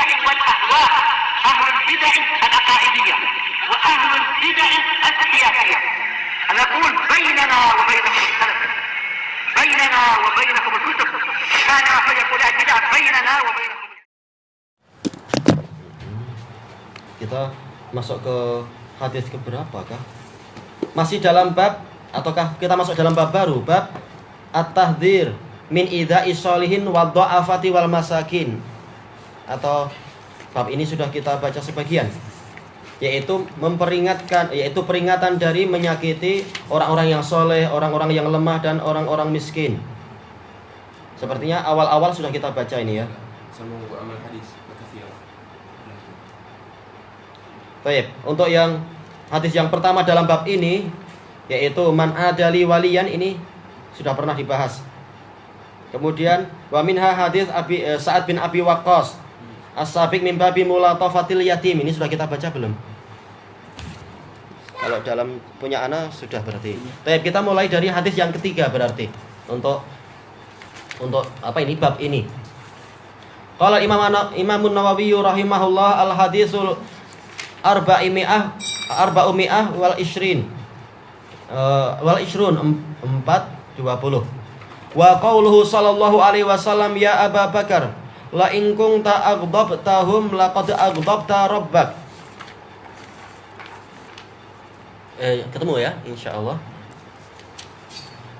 البدع والأهواء، أهل البدع العقائدية وأهل البدع السياسية. نقول بيننا وبينكم السلف، بيننا وبينكم الكتب، كان فيقول البدع بيننا وبينكم. Kita masuk ke hadis keberapa kah? Masih dalam bab ataukah kita masuk dalam bab baru, bab at-tahdhir min idza'i sholihin wa dha'afati wal masakin, atau bab ini sudah kita baca sebagian, yaitu memperingatkan, yaitu peringatan dari menyakiti orang-orang yang soleh, orang-orang yang lemah dan orang-orang miskin. Sepertinya awal-awal sudah kita baca ini ya. Baik, untuk yang hadis yang pertama dalam bab ini, yaitu man adali waliyan, ini sudah pernah dibahas. Kemudian wa minha hadis Sa'ad bin Abi Waqqas as-sabiq min babi mulatafatil yatim, ini sudah kita baca belum? Kalau dalam punya anak sudah berarti. Baik, kita mulai dari hadis yang ketiga berarti untuk apa ini, bab ini. Qala Imamun Nawawi rahimahullah al hadisul arba'umi'ah wal ishrun 420. Wa qauluhu sallallahu alaihi wasallam ya Aba Bakar la in kunta aghdabtahum laqad aghdabta rabbak. Ketemu ya insyaallah.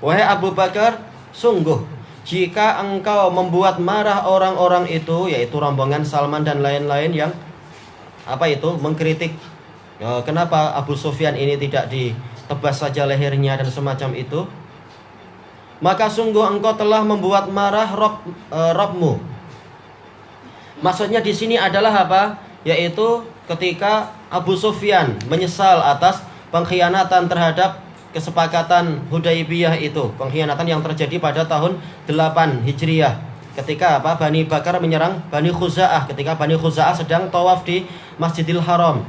Wahai Abu Bakar, sungguh jika engkau membuat marah orang-orang itu, yaitu rombongan Salman dan lain-lain yang mengkritik kenapa Abu Sufyan ini tidak ditebas saja lehernya dan semacam itu, maka sungguh engkau telah membuat marah Rabbmu. Maksudnya di sini adalah apa? Yaitu ketika Abu Sufyan menyesal atas pengkhianatan terhadap kesepakatan Hudaybiyah itu, pengkhianatan yang terjadi pada tahun 8 Hijriah. Ketika Bani Bakar menyerang Bani Khuza'ah, ketika Bani Khuza'ah sedang tawaf di Masjidil Haram.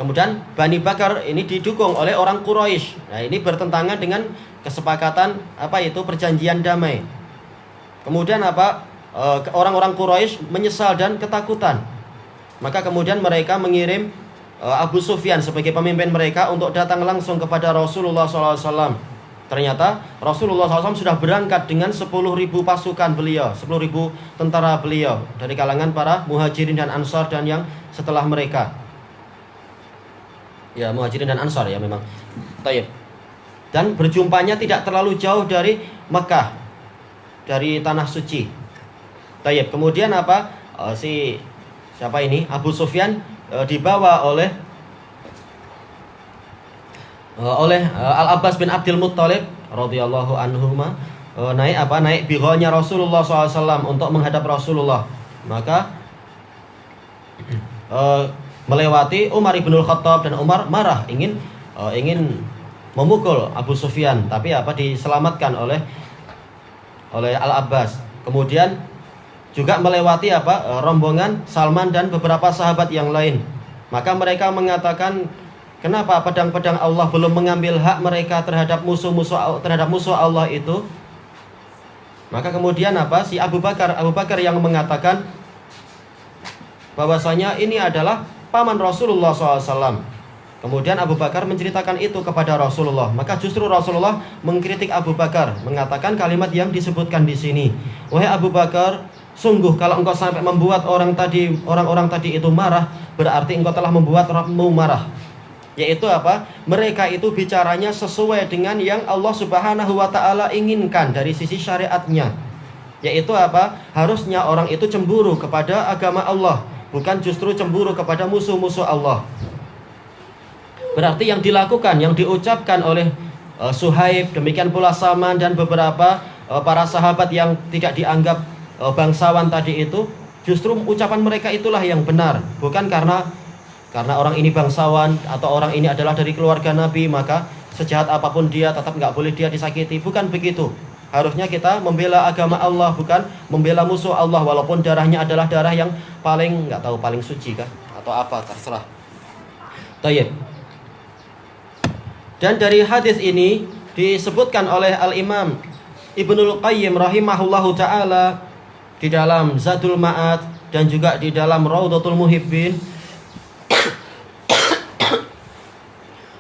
Kemudian Bani Bakar ini didukung oleh orang Quraisy. Nah, ini bertentangan dengan kesepakatan perjanjian damai. Kemudian orang-orang Quraisy menyesal dan ketakutan. Maka kemudian mereka mengirim Abu Sufyan sebagai pemimpin mereka untuk datang langsung kepada Rasulullah SAW. Ternyata Rasulullah SAW sudah berangkat dengan 10.000 pasukan beliau, 10.000 tentara beliau dari kalangan para muhajirin dan ansar dan yang setelah mereka. Ya, muhajirin dan ansar ya memang. Taib. Dan berjumpanya tidak terlalu jauh dari Mekah, dari tanah suci. Taib. Kemudian Abu Sufyan dibawa oleh Al-Abbas bin Abdul Muttalib radhiyallahu anhuma, naik bighonya Rasulullah SAW untuk menghadap Rasulullah. Maka melewati Umar ibnul Khattab, dan Umar marah ingin memukul Abu Sufyan, tapi diselamatkan oleh Al-Abbas. Kemudian juga melewati rombongan Salman dan beberapa sahabat yang lain. Maka mereka mengatakan, kenapa pedang-pedang Allah belum mengambil hak mereka terhadap musuh Allah itu? Maka kemudian si Abu Bakar yang mengatakan bahwasanya ini adalah paman Rasulullah SAW. Kemudian Abu Bakar menceritakan itu kepada Rasulullah. Maka justru Rasulullah mengkritik Abu Bakar, mengatakan kalimat yang disebutkan di sini. Wahai Abu Bakar, sungguh kalau engkau sampai membuat orang-orang tadi itu marah, berarti engkau telah membuat Rabbmu marah. Yaitu mereka itu bicaranya sesuai dengan yang Allah Subhanahu wa ta'ala inginkan dari sisi syariatnya. Yaitu harusnya orang itu cemburu kepada agama Allah, bukan justru cemburu kepada musuh-musuh Allah. Berarti yang dilakukan, yang diucapkan oleh Suhaib, demikian pula Salman dan beberapa para sahabat yang tidak dianggap bangsawan tadi itu, justru ucapan mereka itulah yang benar, bukan karena orang ini bangsawan atau orang ini adalah dari keluarga Nabi, maka sejahat apapun dia tetap nggak boleh dia disakiti. Bukan begitu. Harusnya kita membela agama Allah, bukan membela musuh Allah, walaupun darahnya adalah darah yang paling suci kah atau apa, terserah. Tayyib. Dan dari hadis ini disebutkan oleh Al-Imam Ibnul Qayyim rahimahullahu ta'ala di dalam Zadul Ma'ad dan juga di dalam Raudhatul Muhibbin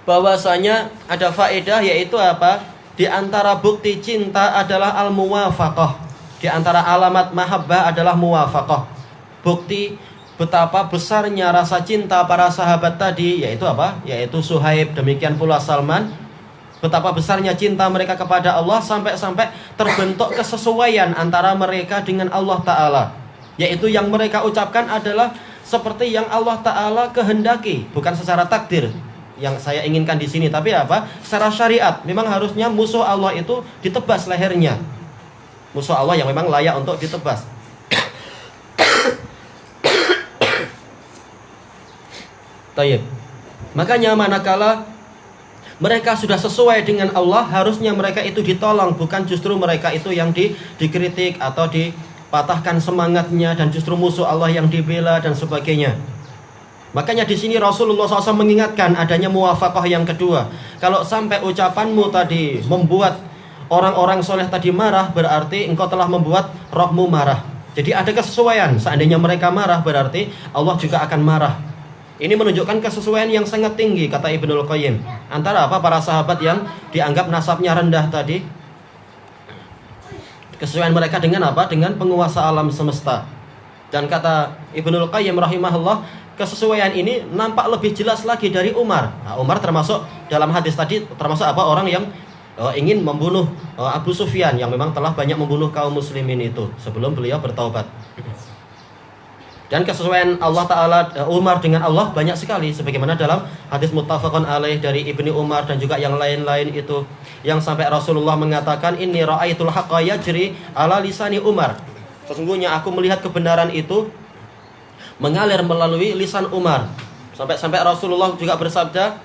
bahwasanya ada faedah, yaitu apa? Di antara bukti cinta adalah al-muwafaqah. Di antara alamat mahabbah adalah muwafaqah. Bukti betapa besarnya rasa cinta para sahabat tadi, yaitu apa? Yaitu Suhaib, demikian pula Salman. Betapa besarnya cinta mereka kepada Allah sampai-sampai terbentuk kesesuaian antara mereka dengan Allah Ta'ala. Yaitu yang mereka ucapkan adalah seperti yang Allah Ta'ala kehendaki, bukan secara takdir yang saya inginkan di sini, tapi apa? Secara syariat. Memang harusnya musuh Allah itu ditebas lehernya. Musuh Allah yang memang layak untuk ditebas. Tayyib. Makanya manakala mereka sudah sesuai dengan Allah, harusnya mereka itu ditolong, bukan justru mereka itu yang dikritik atau dipatahkan semangatnya, dan justru musuh Allah yang dibela dan sebagainya. Makanya di sini Rasulullah SAW mengingatkan adanya muwafaqah yang kedua. Kalau sampai ucapanmu tadi membuat orang-orang soleh tadi marah, berarti engkau telah membuat rohmu marah. Jadi ada kesesuaian. Seandainya mereka marah, berarti Allah juga akan marah. Ini menunjukkan kesesuaian yang sangat tinggi, kata Ibnul Qayyim, antara apa? Para sahabat yang dianggap nasabnya rendah tadi, kesesuaian mereka dengan apa? Dengan penguasa alam semesta. Dan kata Ibnul Qayyim rahimahullah, kesesuaian ini nampak lebih jelas lagi dari Umar. Nah, Umar termasuk dalam hadis tadi, termasuk apa? Orang yang ingin membunuh Abu Sufyan, yang memang telah banyak membunuh kaum muslimin itu sebelum beliau bertaubat. Dan kesesuaian Allah Ta'ala Umar dengan Allah banyak sekali, sebagaimana dalam hadis muttafaqun alaih dari Ibni Umar dan juga yang lain-lain itu, yang sampai Rasulullah mengatakan, inni ra'aitul haqqa yajri ala lisani Umar. Sesungguhnya aku melihat kebenaran itu mengalir melalui lisan Umar. Sampai Rasulullah juga bersabda,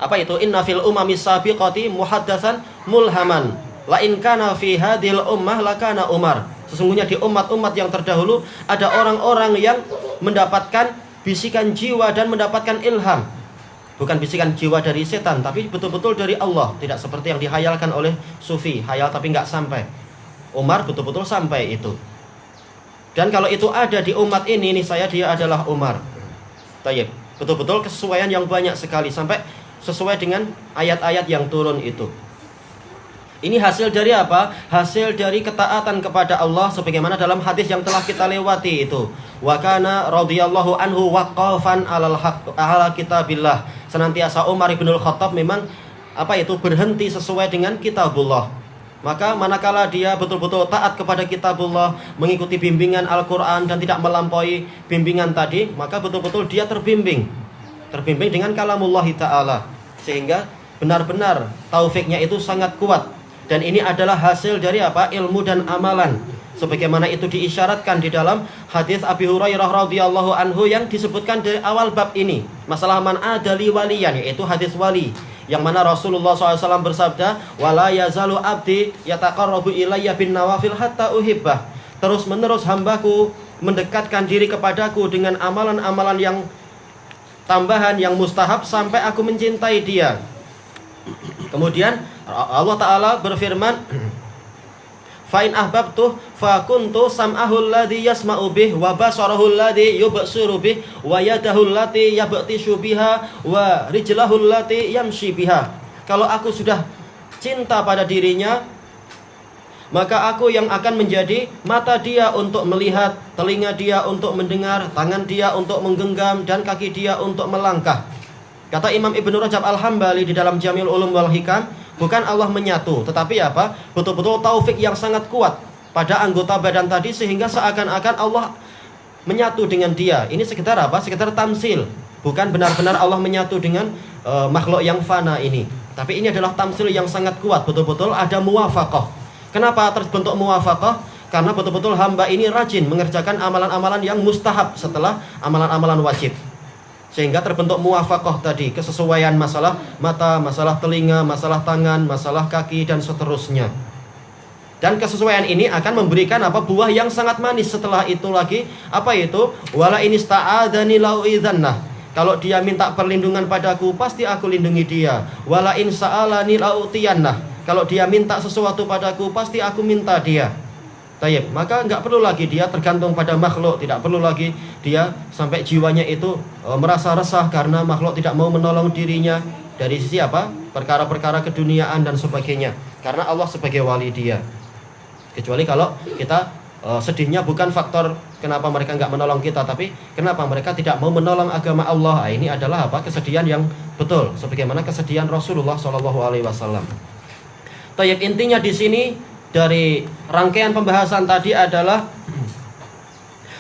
apa itu? Inna fil umami sabiqati muhaddatsan mulhaman, la in kana fi hadhil ummah lakana Umar. Sesungguhnya di umat-umat yang terdahulu ada orang-orang yang mendapatkan bisikan jiwa dan mendapatkan ilham. Bukan bisikan jiwa dari setan, tapi betul-betul dari Allah. Tidak seperti yang dihayalkan oleh sufi, hayal tapi nggak sampai. Umar betul-betul sampai itu. Dan kalau itu ada di umat ini, saya dia adalah Umar. Tayyib. Betul-betul kesesuaian yang banyak sekali, sampai sesuai dengan ayat-ayat yang turun itu. Ini hasil dari apa? Hasil dari ketaatan kepada Allah, sebagaimana dalam hadis yang telah kita lewati itu. Wa kana radhiyallahu anhu waqafan ala kitabillah. Senantiasa Umar ibnul Khattab memang apa itu? Berhenti sesuai dengan kitabullah. Maka manakala dia betul-betul taat kepada kitabullah, mengikuti bimbingan Al-Quran dan tidak melampaui bimbingan tadi, maka betul-betul dia terbimbing dengan kalamullahi ta'ala, sehingga benar-benar taufiknya itu sangat kuat. Dan ini adalah hasil dari apa? Ilmu dan amalan, sebagaimana itu diisyaratkan di dalam hadis Abi Hurairah radhiyallahu anhu yang disebutkan dari awal bab ini, masalah man adali waliyan, yaitu hadis wali, yang mana Rasulullah SAW bersabda, wala yazalu abdi yataqarrabu ilayya bin nawafil hatta uhibbah. Terus menerus hambaku mendekatkan diri kepadaku dengan amalan-amalan yang tambahan, yang mustahab, sampai aku mencintai dia. Kemudian Allah Ta'ala berfirman, fa in ahbabtuh fa kuntu sam'ahul ladzi yasma'u bih wa basarahul ladzi yubsiru bih wa yadahul lati yabtishu biha wa rijlahul lati yamshi biha. Kalau aku sudah cinta pada dirinya, maka aku yang akan menjadi mata dia untuk melihat, telinga dia untuk mendengar, tangan dia untuk menggenggam, dan kaki dia untuk melangkah. Kata Imam Ibnu Rajab Al-Hambali di dalam Jami'ul Ulum wal Hikam, bukan Allah menyatu, tetapi apa? Betul-betul taufik yang sangat kuat pada anggota badan tadi, sehingga seakan-akan Allah menyatu dengan dia. Ini sekitar apa? Sekitar tamsil. Bukan benar-benar Allah menyatu dengan makhluk yang fana ini. Tapi ini adalah tamsil yang sangat kuat. Betul-betul ada muwafaqah. Kenapa terbentuk muwafaqah? Karena betul-betul hamba ini rajin mengerjakan amalan-amalan yang mustahab setelah amalan-amalan wajib, sehingga terbentuk muwafaqah tadi, kesesuaian masalah mata, masalah telinga, masalah tangan, masalah kaki, dan seterusnya. Dan kesesuaian ini akan memberikan apa? Buah yang sangat manis setelah itu lagi. Apa itu? Wala inista'adani lau'idzannah. Kalau dia minta perlindungan padaku, pasti aku lindungi dia. Wala in sa'alani la'utiyannah. Kalau dia minta sesuatu padaku, pasti aku minta dia. Tayyib, maka nggak perlu lagi dia tergantung pada makhluk, tidak perlu lagi dia sampai jiwanya itu merasa resah karena makhluk tidak mau menolong dirinya dari sisi apa? Perkara-perkara keduniaan dan sebagainya. Karena Allah sebagai wali dia. Kecuali kalau kita sedihnya bukan faktor kenapa mereka nggak menolong kita, tapi kenapa mereka tidak mau menolong agama Allah. Ini adalah apa? Kesedihan yang betul, sebagaimana kesedihan Rasulullah SAW. Tayyib, intinya di sini dari rangkaian pembahasan tadi adalah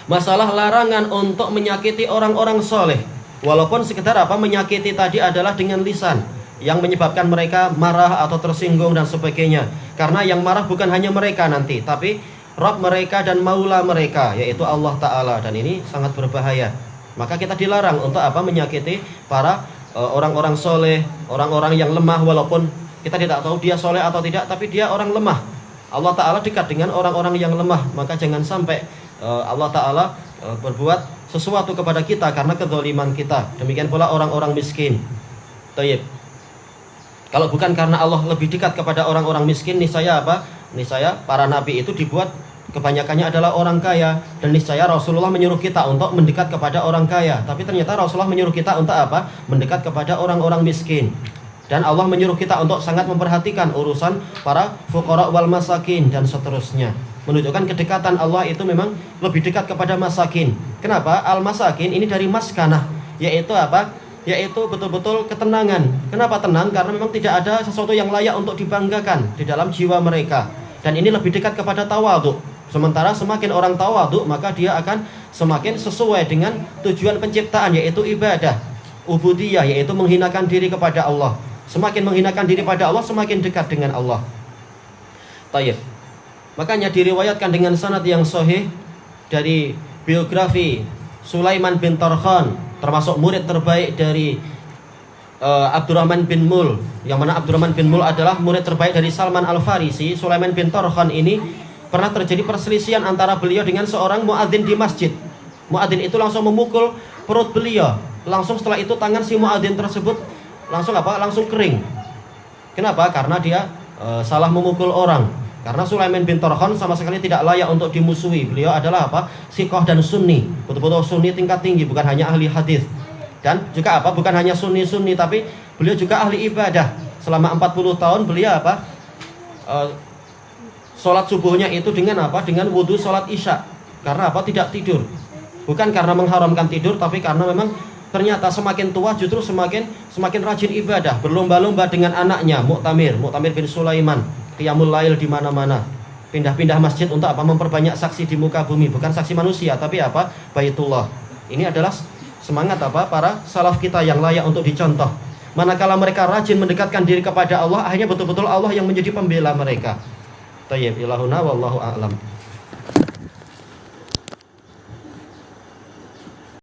masalah larangan untuk menyakiti orang-orang soleh. Walaupun sekedar apa menyakiti tadi adalah dengan lisan yang menyebabkan mereka marah atau tersinggung dan sebagainya. Karena yang marah bukan hanya mereka nanti, tapi Rabb mereka dan Maula mereka, yaitu Allah Ta'ala. Dan ini sangat berbahaya. Maka kita dilarang untuk apa menyakiti para orang-orang soleh, orang-orang yang lemah. Walaupun kita tidak tahu dia soleh atau tidak, tapi dia orang lemah. Allah Ta'ala dekat dengan orang-orang yang lemah. Maka jangan sampai Allah Ta'ala berbuat sesuatu kepada kita karena kezaliman kita. Demikian pula orang-orang miskin. Tayyib. Kalau bukan karena Allah lebih dekat kepada orang-orang miskin, niscaya apa? Niscaya para nabi itu dibuat kebanyakannya adalah orang kaya. Dan niscaya Rasulullah menyuruh kita untuk mendekat kepada orang kaya. Tapi ternyata Rasulullah menyuruh kita untuk apa? Mendekat kepada orang-orang miskin. Dan Allah menyuruh kita untuk sangat memperhatikan urusan para fuqara wal masakin dan seterusnya. Menunjukkan kedekatan Allah itu memang lebih dekat kepada masakin. Kenapa? Al masakin ini dari maskanah, yaitu apa? Yaitu betul-betul ketenangan. Kenapa tenang? Karena memang tidak ada sesuatu yang layak untuk dibanggakan di dalam jiwa mereka. Dan ini lebih dekat kepada tawadhu. Sementara semakin orang tawadhu, maka dia akan semakin sesuai dengan tujuan penciptaan, yaitu ibadah, ubudiyah, yaitu menghinakan diri kepada Allah. Semakin menghinakan diri pada Allah, semakin dekat dengan Allah. Tayyib. Makanya diriwayatkan dengan sanad yang sahih dari biografi Sulaiman bin Tarkhan, termasuk murid terbaik dari Abdurrahman bin Mul. Yang mana Abdurrahman bin Mul adalah murid terbaik dari Salman Al-Farisi. Sulaiman bin Tarkhan ini pernah terjadi perselisihan antara beliau dengan seorang muadzin di masjid. Muadzin itu langsung memukul perut beliau. Langsung setelah itu tangan si muadzin tersebut langsung apa? Langsung kering. Kenapa? Karena dia salah memukul orang. Karena Sulaiman bin Tarkhan sama sekali tidak layak untuk dimusuhi. Beliau adalah apa? Siqah dan sunni. Betul-betul sunni tingkat tinggi, bukan hanya ahli hadis. Dan juga apa? Bukan hanya sunni-sunni, tapi beliau juga ahli ibadah. Selama 40 tahun beliau apa? Sholat subuhnya itu dengan apa? Dengan wudhu sholat isya. Karena apa? Tidak tidur. Bukan karena mengharamkan tidur, tapi karena memang ternyata semakin tua justru semakin rajin ibadah, berlomba-lomba dengan anaknya Mu'tamir bin Sulaiman, qiyamul lail di mana-mana, pindah-pindah masjid untuk apa? Memperbanyak saksi di muka bumi, bukan saksi manusia, tapi apa? Baitullah. Ini adalah semangat apa? Para salaf kita yang layak untuk dicontoh. Manakala mereka rajin mendekatkan diri kepada Allah, akhirnya betul-betul Allah yang menjadi pembela mereka. Tayyib, ilahuna wallahu a'lam.